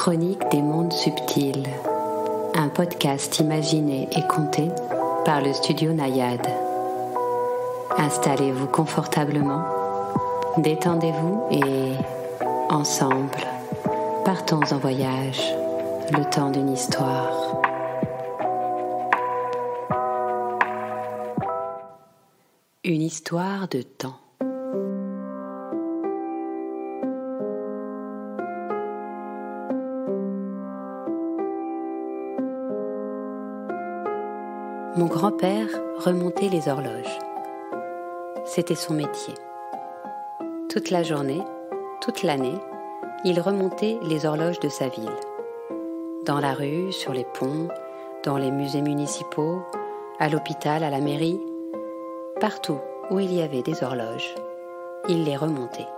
Chronique des mondes subtils, un podcast imaginé et conté par le studio Nayade. Installez-vous confortablement, détendez-vous et, ensemble, partons en voyage, le temps d'une histoire. Une histoire de temps. Mon grand-père remontait les horloges. C'était son métier. Toute la journée, toute l'année, il remontait les horloges de sa ville. Dans la rue, sur les ponts, dans les musées municipaux, à l'hôpital, à la mairie, partout où il y avait des horloges, il les remontait.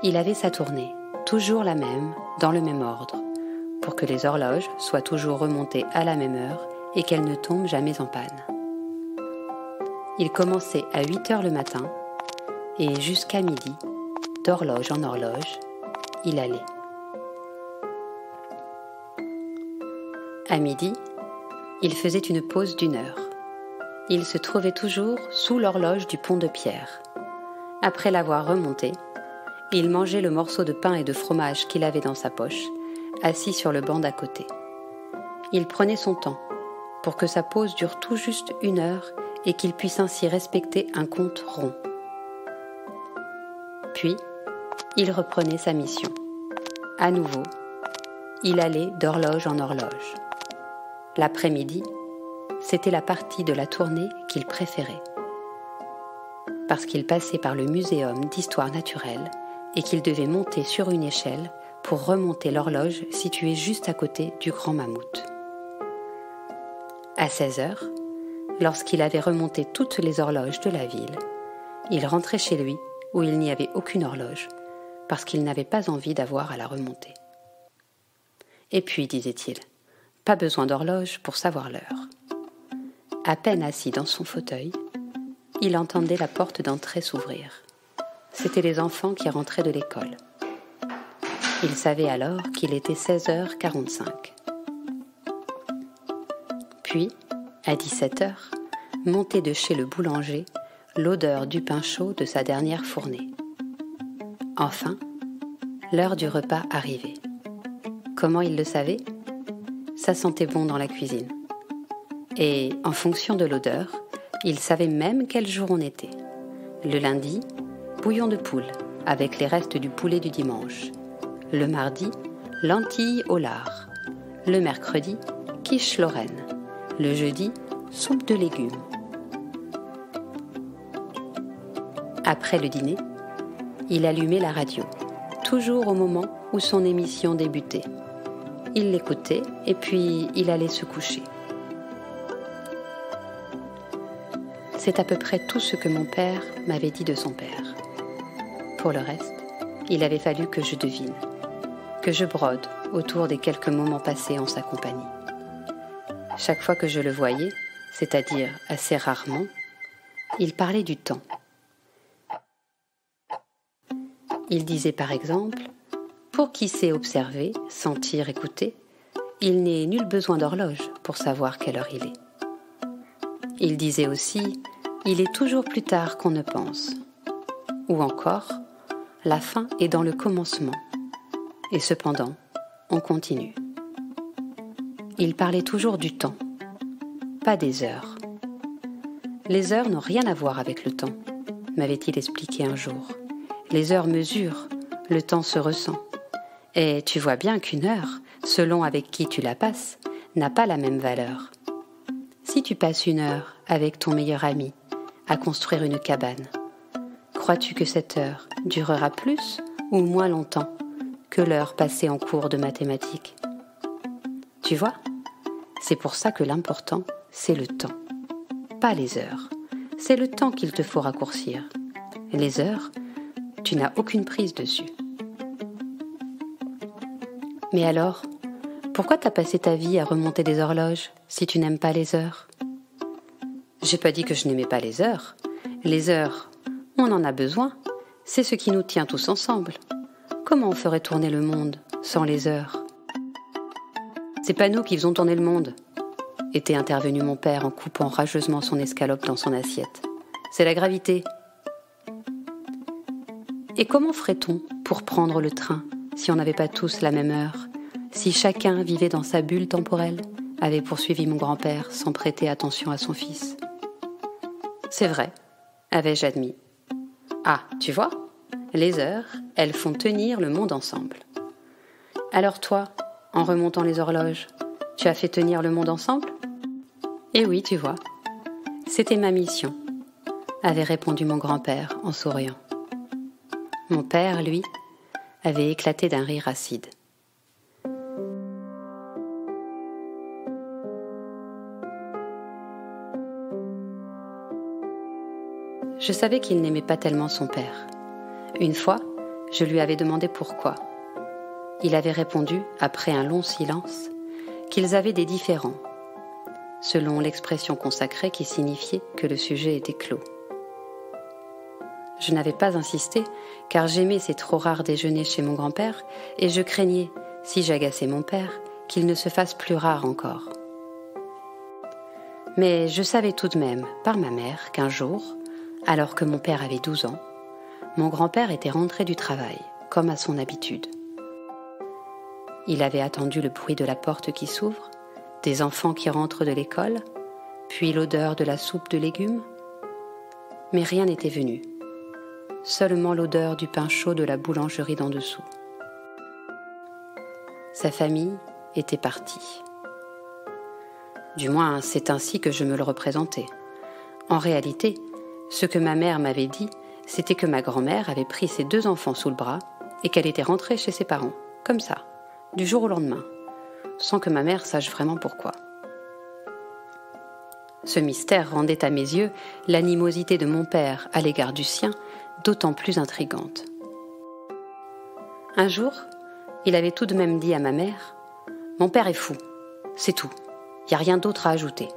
Il avait sa tournée, toujours la même, dans le même ordre, pour que les horloges soient toujours remontées à la même heure et qu'elles ne tombent jamais en panne. Il commençait à 8 heures le matin et jusqu'à midi, d'horloge en horloge, il allait. À midi, il faisait une pause d'1 heure. Il se trouvait toujours sous l'horloge du pont de pierre. Après l'avoir remonté, il mangeait le morceau de pain et de fromage qu'il avait dans sa poche, assis sur le banc d'à côté. Il prenait son temps pour que sa pause dure tout juste 1 heure et qu'il puisse ainsi respecter un compte rond. Puis, il reprenait sa mission. À nouveau, il allait d'horloge en horloge. L'après-midi, c'était la partie de la tournée qu'il préférait. Parce qu'il passait par le muséum d'histoire naturelle et qu'il devait monter sur une échelle pour remonter l'horloge située juste à côté du grand mammouth. À 16 heures, lorsqu'il avait remonté toutes les horloges de la ville, il rentrait chez lui où il n'y avait aucune horloge, parce qu'il n'avait pas envie d'avoir à la remonter. Et puis, disait-il, pas besoin d'horloge pour savoir l'heure. À peine assis dans son fauteuil, il entendait la porte d'entrée s'ouvrir. C'étaient les enfants qui rentraient de l'école. Il savait alors qu'il était 16h45. Puis, à 17h, montait de chez le boulanger l'odeur du pain chaud de sa dernière fournée. Enfin, l'heure du repas arrivait. Comment il le savait ? Ça sentait bon dans la cuisine. Et, en fonction de l'odeur, il savait même quel jour on était. Le lundi, bouillon de poule, avec les restes du poulet du dimanche. Le mardi, lentilles au lard. Le mercredi, quiche lorraine. Le jeudi, soupe de légumes. Après le dîner, il allumait la radio, toujours au moment où son émission débutait. Il l'écoutait et puis il allait se coucher. C'est à peu près tout ce que mon père m'avait dit de son père. Pour le reste, il avait fallu que je devine, que je brode autour des quelques moments passés en sa compagnie. Chaque fois que je le voyais, c'est-à-dire assez rarement, il parlait du temps. Il disait par exemple, pour qui sait observer, sentir, écouter, il n'est nul besoin d'horloge pour savoir quelle heure il est. Il disait aussi, il est toujours plus tard qu'on ne pense. Ou encore, la fin est dans le commencement. Et cependant, on continue. Il parlait toujours du temps, pas des heures. Les heures n'ont rien à voir avec le temps, m'avait-il expliqué un jour. Les heures mesurent, le temps se ressent. Et tu vois bien qu'une heure, selon avec qui tu la passes, n'a pas la même valeur. Si tu passes 1 heure avec ton meilleur ami à construire une cabane, crois-tu que cette heure durera plus ou moins longtemps que l'heure passée en cours de mathématiques ? Tu vois ? C'est pour ça que l'important, c'est le temps. Pas les heures. C'est le temps qu'il te faut raccourcir. Les heures, tu n'as aucune prise dessus. Mais alors, pourquoi t'as passé ta vie à remonter des horloges si tu n'aimes pas les heures ? J'ai pas dit que je n'aimais pas les heures. Les heures, on en a besoin. C'est ce qui nous tient tous ensemble. comment on ferait tourner le monde sans les heures ? C'est pas nous qui faisons tourner le monde, était intervenu mon père en coupant rageusement son escalope dans son assiette. C'est la gravité. Et comment ferait-on pour prendre le train si on n'avait pas tous la même heure, si chacun vivait dans sa bulle temporelle, avait poursuivi mon grand-père sans prêter attention à son fils. C'est vrai, avais-je admis. Ah, tu vois, les heures, elles font tenir le monde ensemble. Alors toi, en remontant les horloges, tu as fait tenir le monde ensemble ? Eh oui, tu vois, c'était ma mission, avait répondu mon grand-père en souriant. Mon père, lui, avait éclaté d'un rire acide. Je savais qu'il n'aimait pas tellement son père. Une fois, je lui avais demandé pourquoi. Il avait répondu, après un long silence, qu'ils avaient des différends, selon l'expression consacrée qui signifiait que le sujet était clos. Je n'avais pas insisté, car j'aimais ces trop rares déjeuners chez mon grand-père, et je craignais, si j'agaçais mon père, qu'il ne se fasse plus rare encore. Mais je savais tout de même, par ma mère, qu'un jour, alors que mon père avait 12 ans, mon grand-père était rentré du travail, comme à son habitude. Il avait attendu le bruit de la porte qui s'ouvre, des enfants qui rentrent de l'école, puis l'odeur de la soupe de légumes. Mais rien n'était venu, seulement l'odeur du pain chaud de la boulangerie d'en dessous. Sa famille était partie. Du moins, c'est ainsi que je me le représentais. En réalité, ce que ma mère m'avait dit, c'était que ma grand-mère avait pris ses 2 enfants sous le bras et qu'elle était rentrée chez ses parents, comme ça, du jour au lendemain, sans que ma mère sache vraiment pourquoi. Ce mystère rendait à mes yeux l'animosité de mon père à l'égard du sien d'autant plus intrigante. Un jour, il avait tout de même dit à ma mère « Mon père est fou, c'est tout, il n'y a rien d'autre à ajouter. »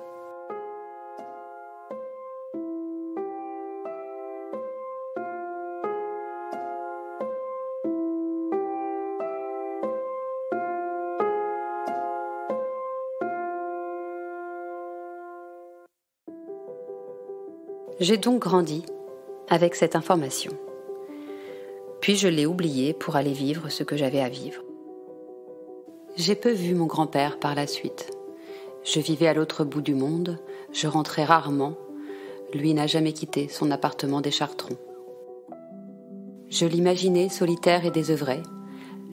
J'ai donc grandi avec cette information. Puis je l'ai oubliée pour aller vivre ce que j'avais à vivre. J'ai peu vu mon grand-père par la suite. Je vivais à l'autre bout du monde, je rentrais rarement. Lui n'a jamais quitté son appartement des Chartrons. Je l'imaginais solitaire et désœuvré,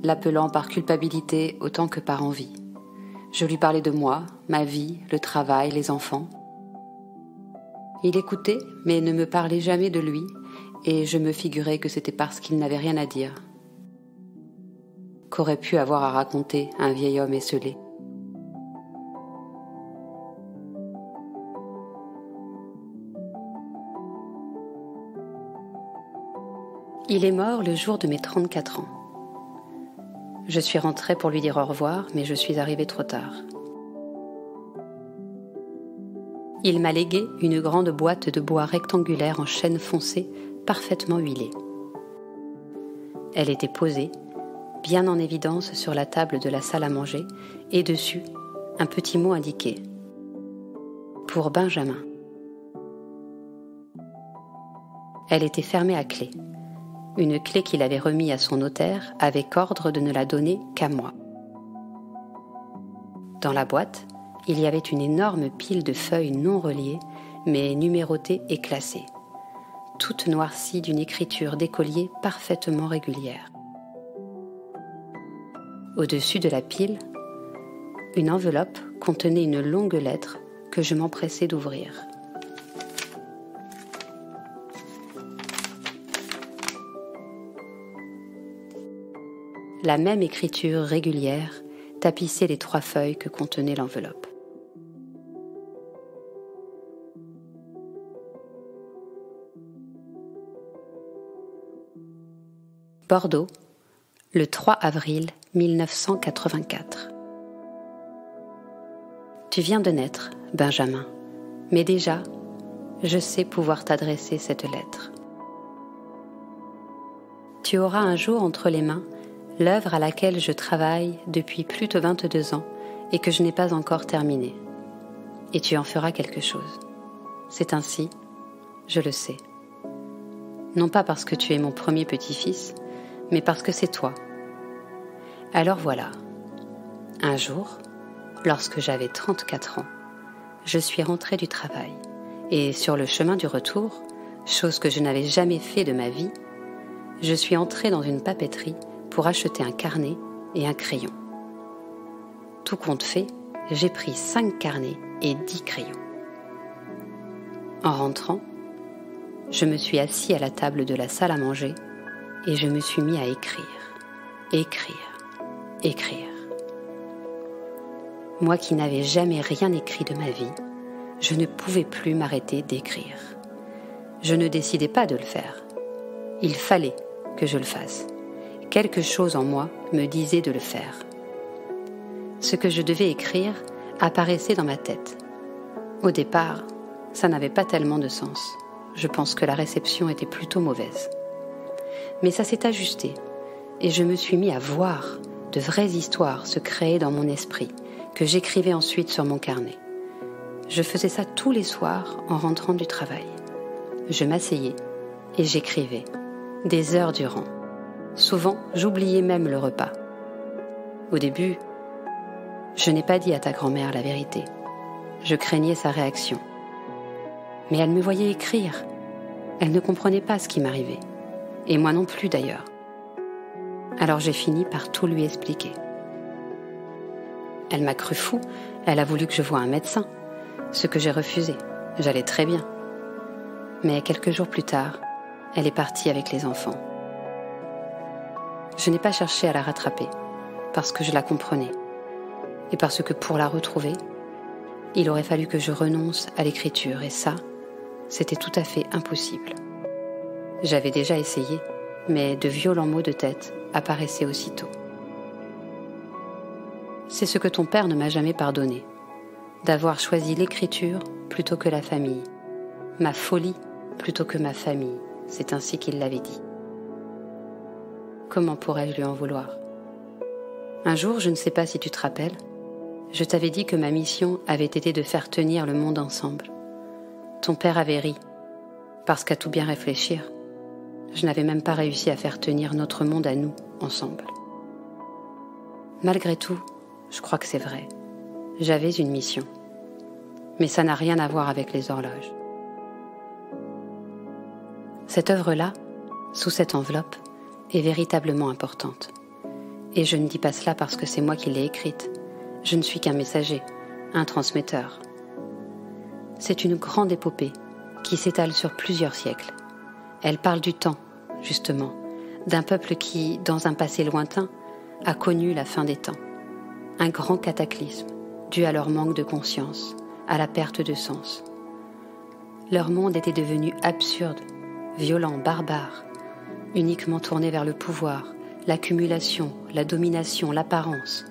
l'appelant par culpabilité autant que par envie. Je lui parlais de moi, ma vie, le travail, les enfants. Il écoutait, mais ne me parlait jamais de lui, et je me figurais que c'était parce qu'il n'avait rien à dire. Qu'aurait pu avoir à raconter un vieil homme esseulé. Il est mort le jour de mes 34 ans. Je suis rentrée pour lui dire au revoir, mais je suis arrivée trop tard. Il m'a légué une grande boîte de bois rectangulaire en chêne foncé, parfaitement huilée. Elle était posée, bien en évidence sur la table de la salle à manger, et dessus, un petit mot indiqué. Pour Benjamin. Elle était fermée à clé. Une clé qu'il avait remise à son notaire avec ordre de ne la donner qu'à moi. Dans la boîte, il y avait une énorme pile de feuilles non reliées, mais numérotées et classées, toutes noircies d'une écriture d'écolier parfaitement régulière. Au-dessus de la pile, une enveloppe contenait une longue lettre que je m'empressais d'ouvrir. La même écriture régulière tapissait les 3 feuilles que contenait l'enveloppe. Bordeaux, le 3 avril 1984. Tu viens de naître, Benjamin, mais déjà, je sais pouvoir t'adresser cette lettre. Tu auras un jour entre les mains l'œuvre à laquelle je travaille depuis plus de 22 ans et que je n'ai pas encore terminée. Et tu en feras quelque chose. C'est ainsi, je le sais. Non pas parce que tu es mon premier petit-fils, mais parce que c'est toi. Alors voilà, un jour, lorsque j'avais 34 ans, je suis rentrée du travail et sur le chemin du retour, chose que je n'avais jamais fait de ma vie, je suis entrée dans une papeterie pour acheter un carnet et un crayon. Tout compte fait, j'ai pris 5 carnets et 10 crayons. En rentrant, je me suis assis à la table de la salle à manger et je me suis mis à écrire. Moi qui n'avais jamais rien écrit de ma vie, je ne pouvais plus m'arrêter d'écrire. Je ne décidais pas de le faire. Il fallait que je le fasse. Quelque chose en moi me disait de le faire. Ce que je devais écrire apparaissait dans ma tête. Au départ, ça n'avait pas tellement de sens. Je pense que la réception était plutôt mauvaise. Mais ça s'est ajusté et je me suis mis à voir de vraies histoires se créer dans mon esprit que j'écrivais ensuite sur mon carnet. Je faisais ça tous les soirs en rentrant du travail. Je m'asseyais et j'écrivais, des heures durant. Souvent, j'oubliais même le repas. Au début, je n'ai pas dit à ta grand-mère la vérité. Je craignais sa réaction. Mais elle me voyait écrire. Elle ne comprenait pas ce qui m'arrivait. Et moi non plus d'ailleurs. Alors j'ai fini par tout lui expliquer. Elle m'a cru fou, elle a voulu que je voie un médecin, ce que j'ai refusé, j'allais très bien. Mais quelques jours plus tard, elle est partie avec les enfants. Je n'ai pas cherché à la rattraper, parce que je la comprenais, et parce que pour la retrouver, il aurait fallu que je renonce à l'écriture, et ça, c'était tout à fait impossible. J'avais déjà essayé, mais de violents maux de tête apparaissaient aussitôt. C'est ce que ton père ne m'a jamais pardonné, d'avoir choisi l'écriture plutôt que la famille, ma folie plutôt que ma famille, c'est ainsi qu'il l'avait dit. Comment pourrais-je lui en vouloir ? Un jour, je ne sais pas si tu te rappelles, je t'avais dit que ma mission avait été de faire tenir le monde ensemble. Ton père avait ri, parce qu'à tout bien réfléchir, je n'avais même pas réussi à faire tenir notre monde à nous, ensemble. Malgré tout, je crois que c'est vrai. J'avais une mission. Mais ça n'a rien à voir avec les horloges. Cette œuvre-là, sous cette enveloppe, est véritablement importante. Et je ne dis pas cela parce que c'est moi qui l'ai écrite. Je ne suis qu'un messager, un transmetteur. C'est une grande épopée qui s'étale sur plusieurs siècles. Elle parle du temps, justement, d'un peuple qui, dans un passé lointain, a connu la fin des temps. Un grand cataclysme, dû à leur manque de conscience, à la perte de sens. Leur monde était devenu absurde, violent, barbare, uniquement tourné vers le pouvoir, l'accumulation, la domination, l'apparence.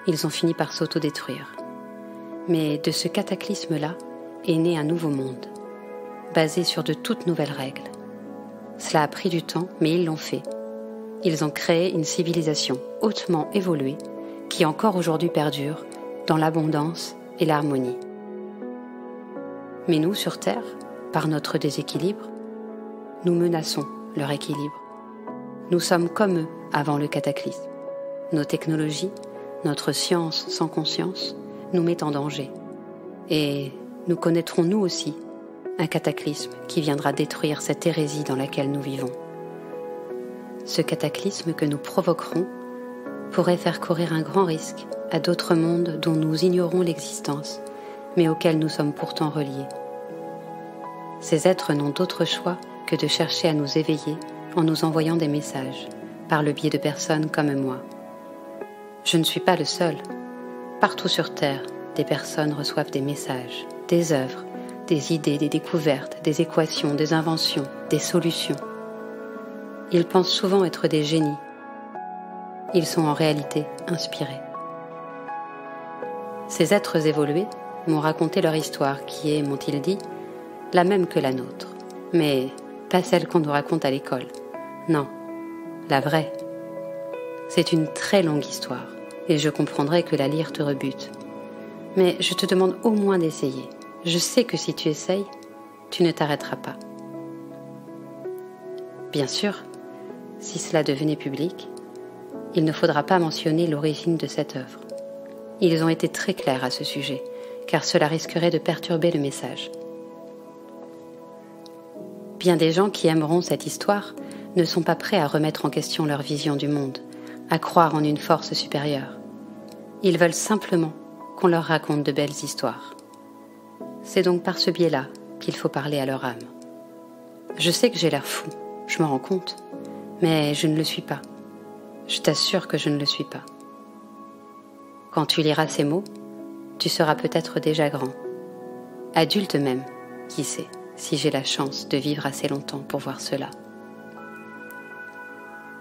Ils ont fini par s'autodétruire. Mais de ce cataclysme-là est né un nouveau monde, basé sur de toutes nouvelles règles. Cela a pris du temps, mais ils l'ont fait. Ils ont créé une civilisation hautement évoluée qui encore aujourd'hui perdure dans l'abondance et l'harmonie. Mais nous, sur Terre, par notre déséquilibre, nous menaçons leur équilibre. Nous sommes comme eux avant le cataclysme. Nos technologies, notre science sans conscience, nous mettent en danger. Et nous connaîtrons nous aussi un cataclysme qui viendra détruire cette hérésie dans laquelle nous vivons. Ce cataclysme que nous provoquerons pourrait faire courir un grand risque à d'autres mondes dont nous ignorons l'existence, mais auxquels nous sommes pourtant reliés. Ces êtres n'ont d'autre choix que de chercher à nous éveiller en nous envoyant des messages, par le biais de personnes comme moi. Je ne suis pas le seul. Partout sur Terre, des personnes reçoivent des messages, des œuvres, des idées, des découvertes, des équations, des inventions, des solutions. Ils pensent souvent être des génies. Ils sont en réalité inspirés. Ces êtres évolués m'ont raconté leur histoire qui est, m'ont-ils dit, la même que la nôtre, mais pas celle qu'on nous raconte à l'école. Non, la vraie. C'est une très longue histoire, et je comprendrai que la lire te rebute. Mais je te demande au moins d'essayer. Je sais que si tu essayes, tu ne t'arrêteras pas. Bien sûr, si cela devenait public, il ne faudra pas mentionner l'origine de cette œuvre. Ils ont été très clairs à ce sujet, car cela risquerait de perturber le message. Bien des gens qui aimeront cette histoire ne sont pas prêts à remettre en question leur vision du monde, à croire en une force supérieure. Ils veulent simplement qu'on leur raconte de belles histoires. C'est donc par ce biais-là qu'il faut parler à leur âme. Je sais que j'ai l'air fou, je m'en rends compte, mais je ne le suis pas. Je t'assure que je ne le suis pas. Quand tu liras ces mots, tu seras peut-être déjà grand. Adulte même, qui sait, si j'ai la chance de vivre assez longtemps pour voir cela.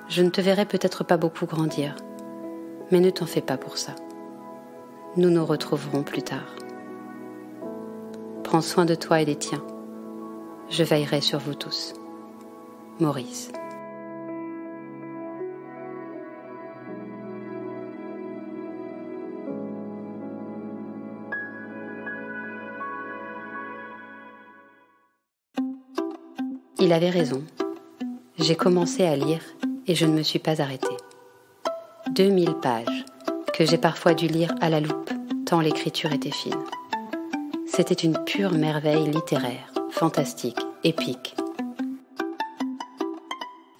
Je ne te verrai peut-être pas beaucoup grandir, mais ne t'en fais pas pour ça. Nous nous retrouverons plus tard. Prends soin de toi et des tiens. Je veillerai sur vous tous. Maurice. Il avait raison. J'ai commencé à lire et je ne me suis pas arrêtée. 2000 pages, que j'ai parfois dû lire à la loupe, tant l'écriture était fine. C'était une pure merveille littéraire, fantastique, épique.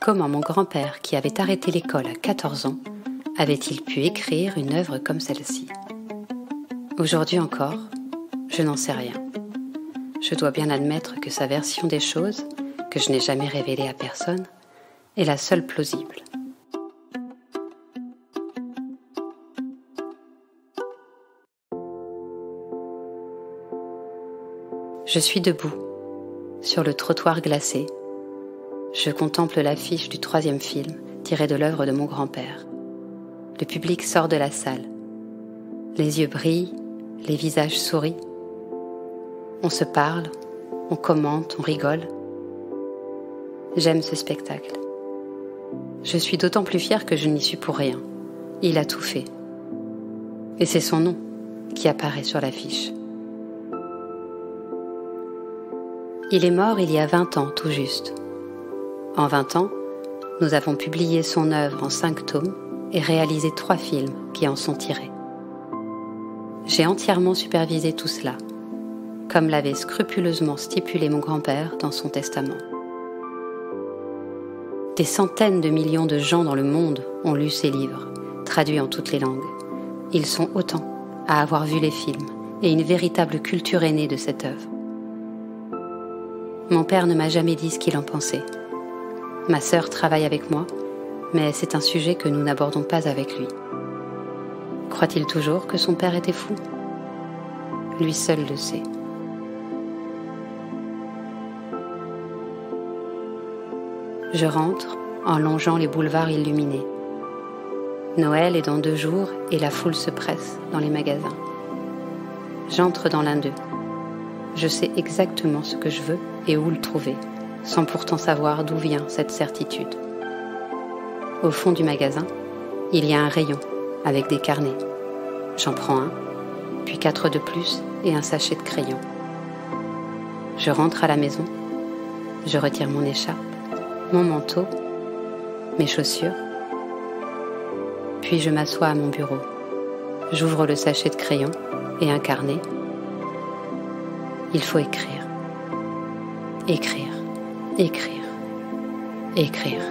Comment mon grand-père, qui avait arrêté l'école à 14 ans, avait-il pu écrire une œuvre comme celle-ci? Aujourd'hui encore, je n'en sais rien. Je dois bien admettre que sa version des choses, que je n'ai jamais révélée à personne, est la seule plausible. Je suis debout, sur le trottoir glacé. Je contemple l'affiche du 3e film, tiré de l'œuvre de mon grand-père. Le public sort de la salle. Les yeux brillent, les visages sourient. On se parle, on commente, on rigole. J'aime ce spectacle. Je suis d'autant plus fière que je n'y suis pour rien. Il a tout fait. Et c'est son nom qui apparaît sur l'affiche. Il est mort il y a 20 ans tout juste. En 20 ans, nous avons publié son œuvre en 5 tomes et réalisé 3 films qui en sont tirés. J'ai entièrement supervisé tout cela, comme l'avait scrupuleusement stipulé mon grand-père dans son testament. Des centaines de millions de gens dans le monde ont lu ces livres, traduits en toutes les langues. Ils sont autant à avoir vu les films, et une véritable culture est née de cette œuvre. Mon père ne m'a jamais dit ce qu'il en pensait. Ma sœur travaille avec moi, mais c'est un sujet que nous n'abordons pas avec lui. Croit-il toujours que son père était fou? Lui seul le sait. Je rentre en longeant les boulevards illuminés. Noël est dans 2 jours et la foule se presse dans les magasins. J'entre dans l'un d'eux. Je sais exactement ce que je veux et où le trouver, sans pourtant savoir d'où vient cette certitude. Au fond du magasin, il y a un rayon avec des carnets. J'en prends un, puis 4 de plus et un sachet de crayons. Je rentre à la maison, je retire mon écharpe, mon manteau, mes chaussures, puis je m'assois à mon bureau. J'ouvre le sachet de crayons et un carnet. Il faut écrire, écrire, écrire, écrire.